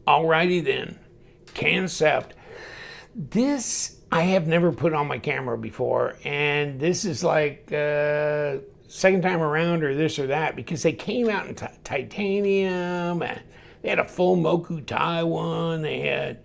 Alrighty then, Kansept. This I have never put on my camera before, and this is like second time around or this or that, because they came out in titanium, and they had a full Moku Tai one, they had,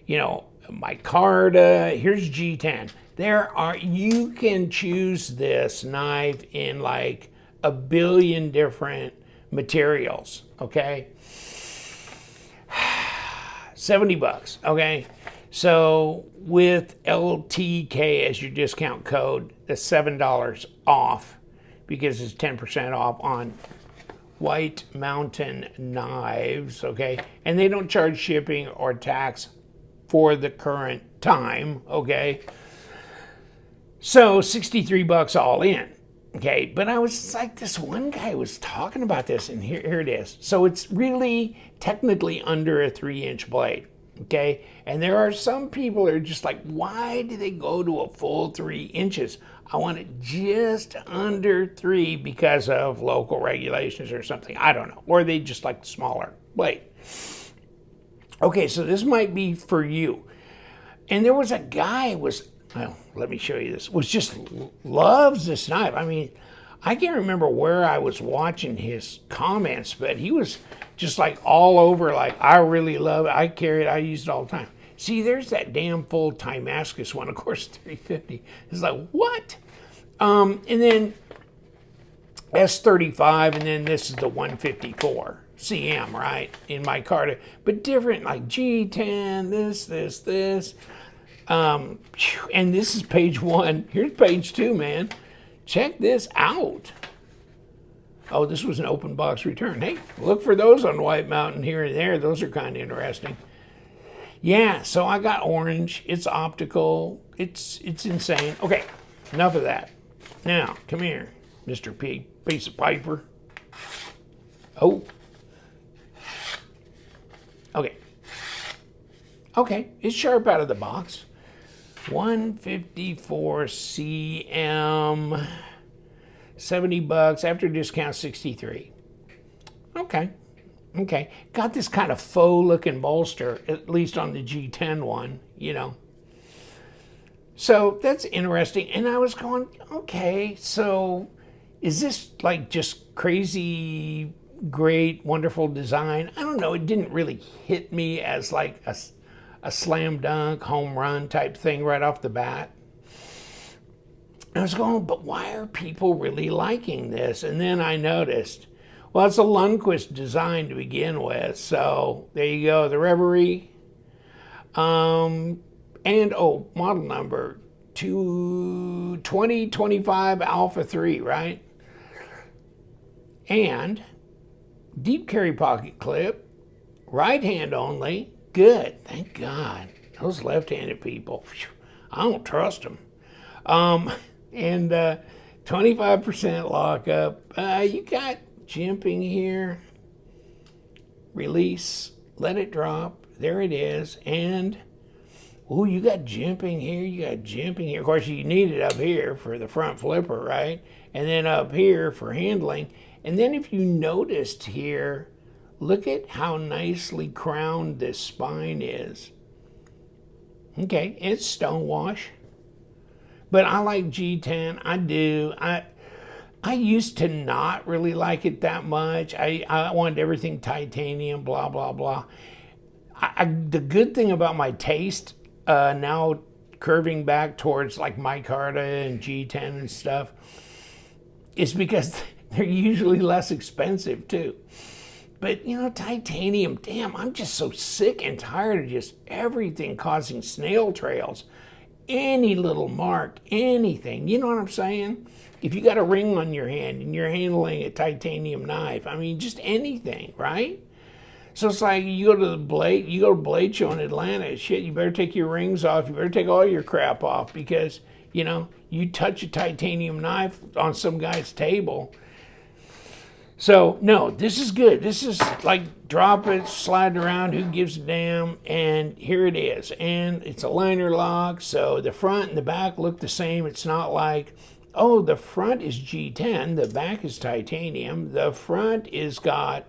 you know, micarta. Here's G10. You can choose this knife in like a billion different materials, okay? $70, okay? So with LTK as your discount code, that's $7 off, because it's 10% off on White Mountain knives, okay? And they don't charge shipping or tax for the current time, okay? So $63 all in, okay? But I was like, this one guy was talking about this, and here it is. So it's really technically under a 3-inch blade, okay? And there are some people that are just like, why do they go to a full 3 inches? I want it just under 3 because of local regulations or something. I don't know. Or they just like the smaller blade. Okay, so this might be for you. And there was a guy well, let me show you this, loves this knife. I mean, I can't remember where I was watching his comments, but he was just like all over, like, I really love it. I carry it. I use it all the time. See, there's that damn full Damascus one, of course, $350. It's like, what? And then S35, and then this is the 154 CM, right, in micarta, but different, like G10, this. And this is page 1. Here's page 2, man. Check this out. Oh, this was an open box return. Hey, look for those on White Mountain here and there. Those are kind of interesting. Yeah, so I got orange. It's optical. It's insane. Okay, enough of that. Now, come here, Mr. P, piece of paper. Oh. Okay, it's sharp out of the box. 154 CM, $70, after discount 63. Okay. Got this kind of faux looking bolster, at least on the G10 one, you know. So that's interesting. And I was going, okay, so is this like just crazy, great, wonderful design? I don't know. It didn't really hit me as like a slam dunk, home run type thing right off the bat. I was going, but why are people really liking this? And then I noticed, well, it's a Lundquist design to begin with. So there you go, the Reverie. And model number 2025 Alpha 3, right? And deep carry pocket clip, right hand only. Good, thank God. Those left-handed people, I don't trust them. And 25% lockup. You got jimping here. Release, let it drop. There it is. And you got jimping here. You got jimping here. Of course, you need it up here for the front flipper, right? And then up here for handling. And then if you noticed here, look at how nicely crowned this spine is. Okay, it's stonewash. But I like G10. I do. I used to not really like it that much. I wanted everything titanium, blah, blah, blah. The good thing about my taste, now curving back towards like micarta and G10 and stuff, is because they're usually less expensive too. But, you know, titanium, damn, I'm just so sick and tired of just everything causing snail trails. Any little mark, anything, you know what I'm saying? If you got a ring on your hand and you're handling a titanium knife, I mean, just anything, right? So it's like you go to Blade Show in Atlanta, shit, you better take your rings off, you better take all your crap off, because, you know, you touch a titanium knife on some guy's table. So, no, this is good. This is like drop it, slide it around, who gives a damn, and here it is. And it's a liner lock, so the front and the back look the same. It's not like, oh, the front is G10, the back is titanium. The front is got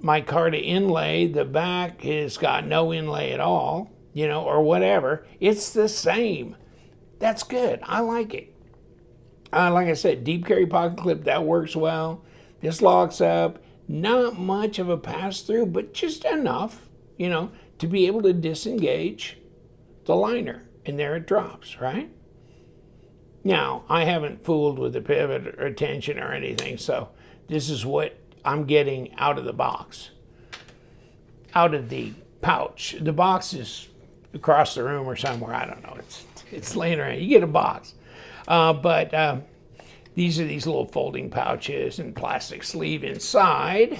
micarta inlay, the back has got no inlay at all, or whatever. It's the same. That's good. I like it. Like I said, deep carry pocket clip, that works well. This locks up. Not much of a pass-through, but just enough, to be able to disengage the liner. And there it drops, right? Now, I haven't fooled with the pivot or tension or anything, so this is what I'm getting out of the box. Out of the pouch. The box is across the room or somewhere. I don't know. It's laying around. You get a box. But these are these little folding pouches and plastic sleeve inside.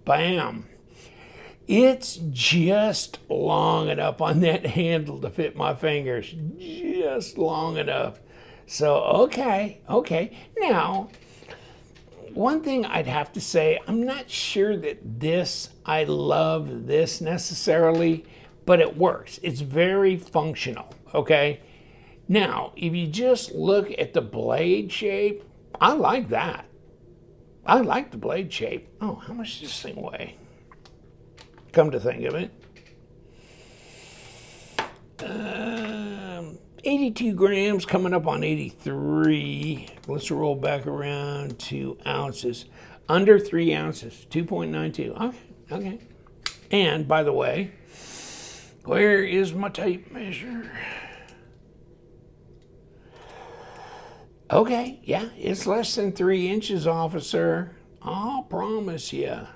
Bam. It's just long enough on that handle to fit my fingers. Just long enough. So, okay. Now, one thing I'd have to say, I'm not sure that I love this necessarily, but it works. It's very functional, okay? Now, if you just look at the blade shape, I like that. I like the blade shape. Oh, how much does this thing weigh? Come to think of it. 82 grams, coming up on 83. Let's roll back around to ounces. Under 3 ounces, 2.92. Okay. And, by the way, where is my tape measure? Okay, yeah, it's less than 3 inches, officer. I'll promise you.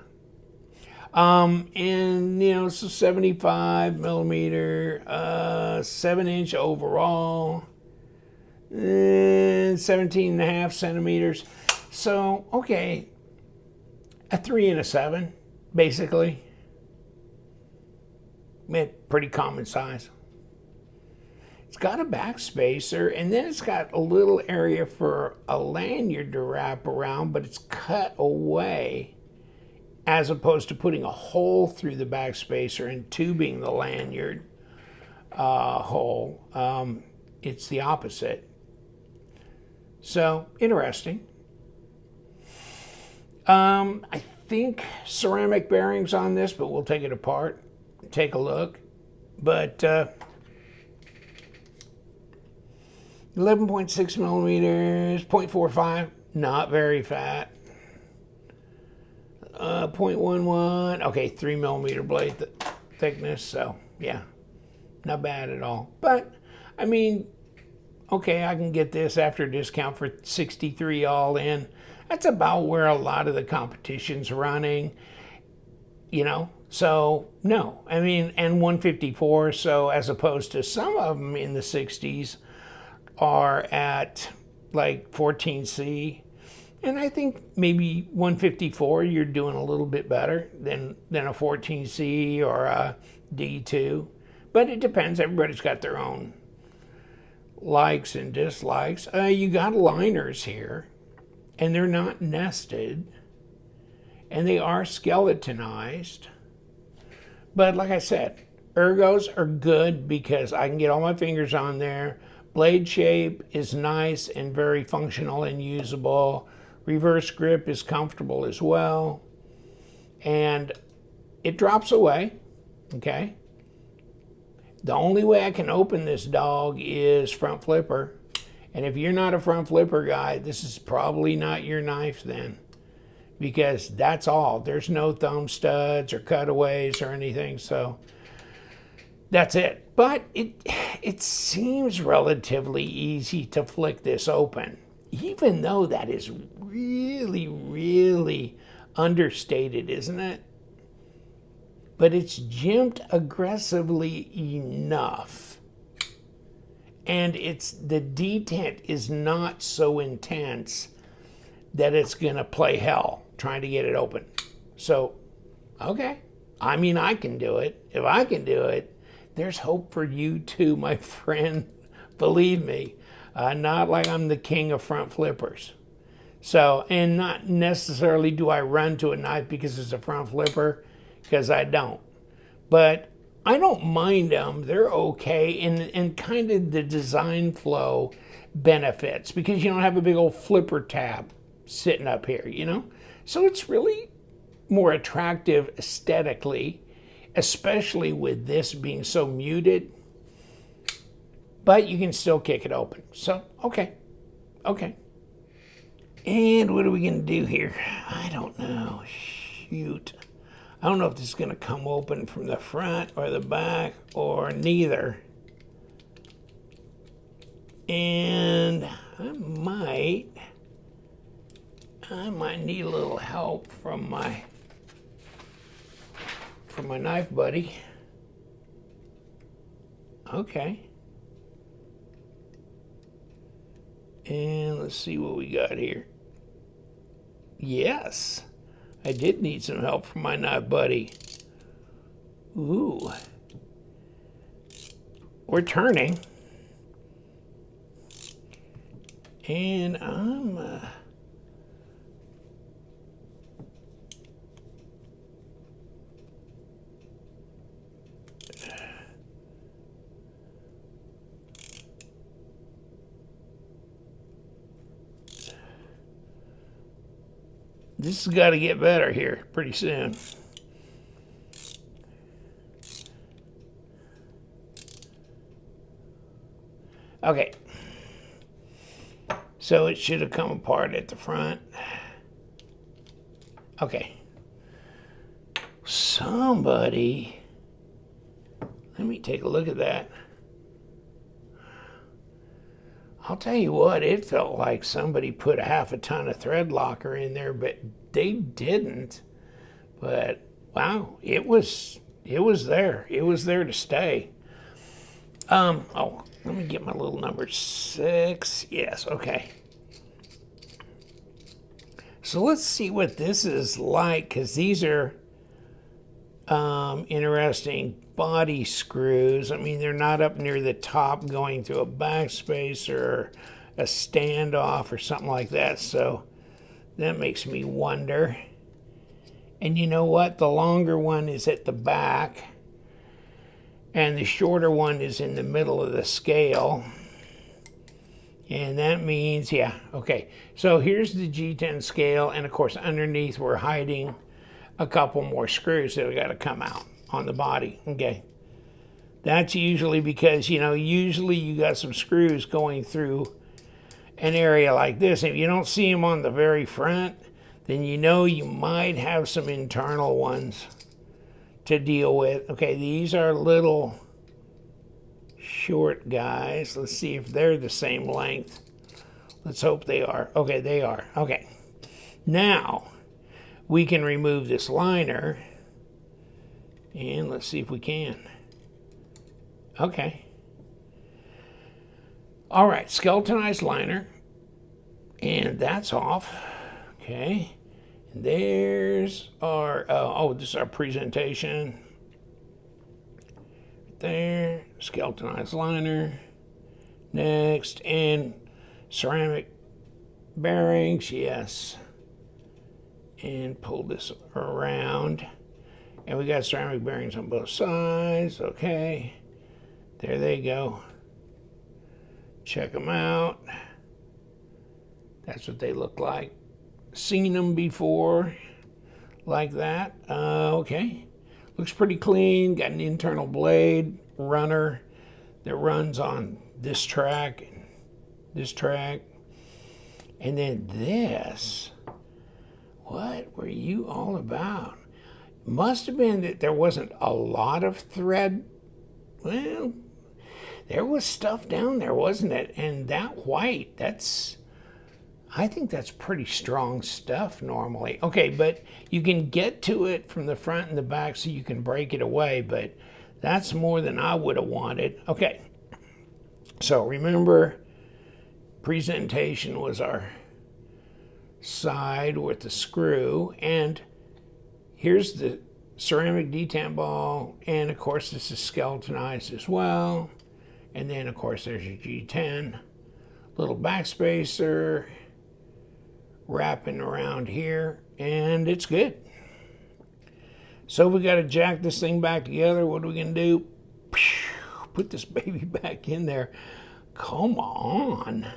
And, so 75 millimeter, 7-inch overall, 17.5 centimeters. So, okay, a 3 and a 7, basically. Pretty common size. It's got a back spacer, and then it's got a little area for a lanyard to wrap around, but it's cut away as opposed to putting a hole through the back spacer and tubing the lanyard hole. It's the opposite. So, interesting. I think ceramic bearings on this, but we'll take it apart, take a look. But 11.6 millimeters, 0.45, not very fat. 0.11, okay, 3 millimeter blade thickness, so yeah, not bad at all. But, I mean, okay, I can get this after a discount for $63 all in. That's about where a lot of the competition's running, so no. I mean, and 154, so as opposed to some of them in the 60s are at like 14C. And I think maybe 154, you're doing a little bit better than a 14C or a D2. But it depends. Everybody's got their own likes and dislikes. You got liners here, and they're not nested, and they are skeletonized. But like I said, ergos are good because I can get all my fingers on there. Blade shape is nice and very functional and usable. Reverse grip is comfortable as well. And it drops away, okay? The only way I can open this dog is front flipper. And if you're not a front flipper guy, this is probably not your knife then. Because that's all. There's no thumb studs or cutaways or anything, so that's it. But it seems relatively easy to flick this open, even though that is really, really understated, isn't it? But it's jimped aggressively enough. And the detent is not so intense that it's going to play hell trying to get it open. So, okay. I mean, I can do it. If I can do it, there's hope for you too, my friend. Believe me. Not like I'm the king of front flippers. So, and not necessarily do I run to a knife because it's a front flipper, because I don't. But I don't mind them. They're okay. And kind of the design flow benefits because you don't have a big old flipper tab sitting up here, So it's really more attractive aesthetically, especially with this being so muted. But you can still kick it open. So, okay. And what are we going to do here? I don't know. Shoot. I don't know if this is going to come open from the front or the back or neither. And I might need a little help from my knife buddy. Okay. And let's see what we got here. Yes, I did need some help from my knife buddy. Ooh. We're turning. And I'm... This has got to get better here pretty soon. Okay. So it should have come apart at the front. Okay. Somebody, let me take a look at that. I'll tell you what, it felt like somebody put half a ton of thread locker in there, but they didn't. But wow, it was there. It was there to stay. Oh, let me get my little number 6. Yes, okay. So let's see what this is like, because these are interesting body screws. I mean, they're not up near the top going through a backspace or a standoff or something like that. So that makes me wonder. And you know what? The longer one is at the back and the shorter one is in the middle of the scale. And that means, yeah, okay. So here's the G10 scale. And of course, underneath we're hiding a couple more screws that have got to come out on the body, okay? That's usually because, you know, usually you got some screws going through an area like this. If you don't see them on the very front, then you know you might have some internal ones to deal with. Okay, these are little short guys. Let's see if they're the same length. Let's hope they are. Okay, they are. Okay. Now, we can remove this liner, and let's see if we can. Okay. All right, Skeletonize Liner, and that's off. Okay. And there's our, this is our presentation. Right there, Skeletonize Liner. Next, and ceramic bearings, yes. And pull this around, and we got ceramic bearings on both sides. Okay, there they go. Check them out. That's what they look like. Seen them before like that. Okay, looks pretty clean. Got an internal blade runner that runs on this track, and then this. What were you all about? Must have been that there wasn't a lot of thread. Well, there was stuff down there, wasn't it? And that white, I think that's pretty strong stuff normally. Okay, but you can get to it from the front and the back so you can break it away, but that's more than I would have wanted. Okay, so remember, presentation was our side with the screw, and here's the ceramic detent ball, and of course this is skeletonized as well, and then of course there's your G10 little backspacer wrapping around here, and it's good. So we got to jack this thing back together. What are we gonna do? Put this baby back in there. Come on.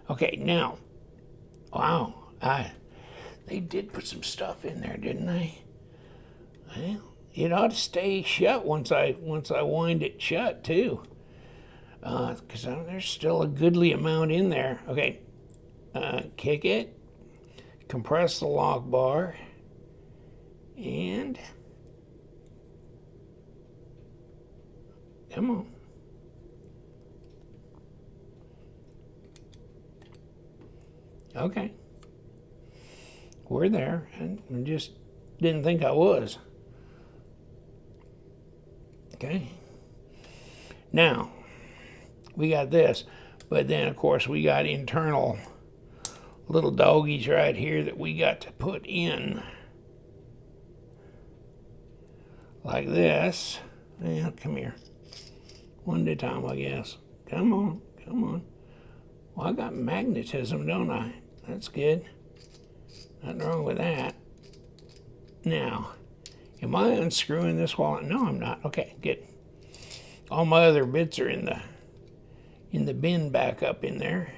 Okay, now, wow, they did put some stuff in there, didn't they? Well, it ought to stay shut once I wind it shut too, because there's still a goodly amount in there. Okay, kick it, compress the lock bar, and come on. Okay, we're there, and I just didn't think I was. Okay, now we got this, but then of course we got internal little doggies right here that we got to put in like this. Yeah, come here, one at a time, I guess. Come on, come on. Well, I got magnetism, don't I? That's good. Nothing wrong with that. Now, am I unscrewing this while? No, I'm not. Okay, good. All my other bits are in the bin back up in there.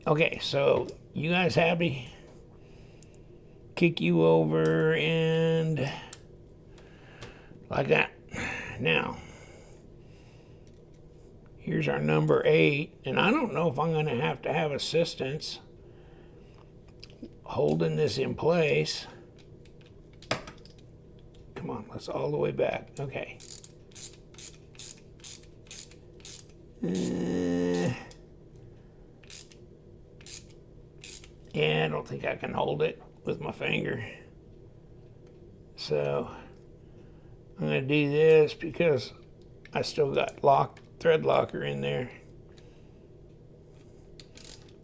Okay, so you guys happy? Kick you over and like that. Now, here's our number 8, and I don't know if I'm going to have assistance holding this in place. Come on, let's all the way back. Okay. Yeah, I don't think I can hold it with my finger. So I'm going to do this because I still got thread locker in there.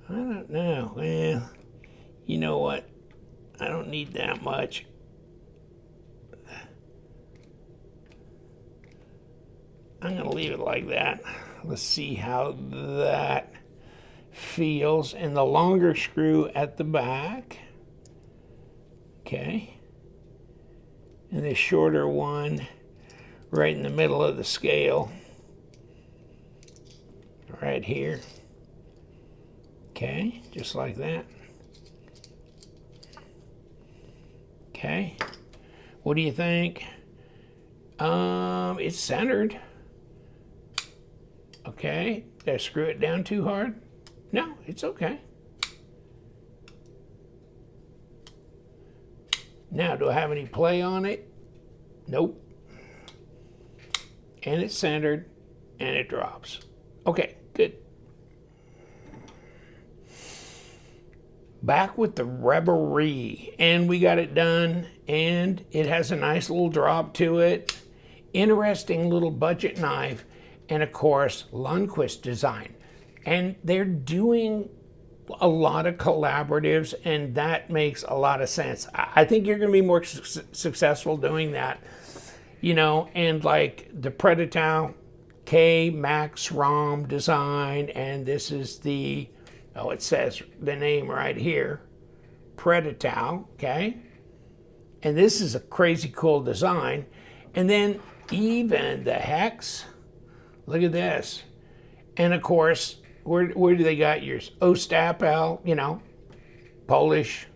I don't know. Well, you know what? I don't need that much. I'm going to leave it like that. Let's see how that feels. And the longer screw at the back. Okay. And the shorter one right in the middle of the scale. Right here. Okay, just like that. Okay. What do you think? It's centered. Okay. Did I screw it down too hard? No, it's okay. Now, do I have any play on it? Nope. And it's centered, and it drops. Okay, good. Back with the Reverie, and we got it done, and it has a nice little drop to it. Interesting little budget knife, and of course, Lundquist design. And they're doing a lot of collaboratives, and that makes a lot of sense. I think you're going to be more successful doing that, you know, and like the Predator K Max ROM design, and this is the, oh, it says the name right here, Predator, okay? And this is a crazy cool design. And then even the Hex, look at this. And of course, where do they got yours? Ostapel, you know, Polish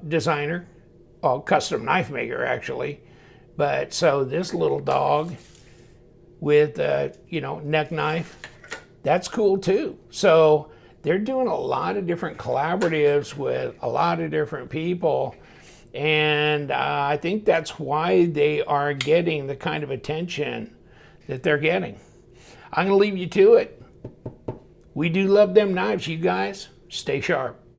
designer, well, custom knife maker actually. But so this little dog with, you know, neck knife, that's cool too. So they're doing a lot of different collaboratives with a lot of different people. And I think that's why they are getting the kind of attention that they're getting. I'm going to leave you to it. We do love them knives, you guys. Stay sharp.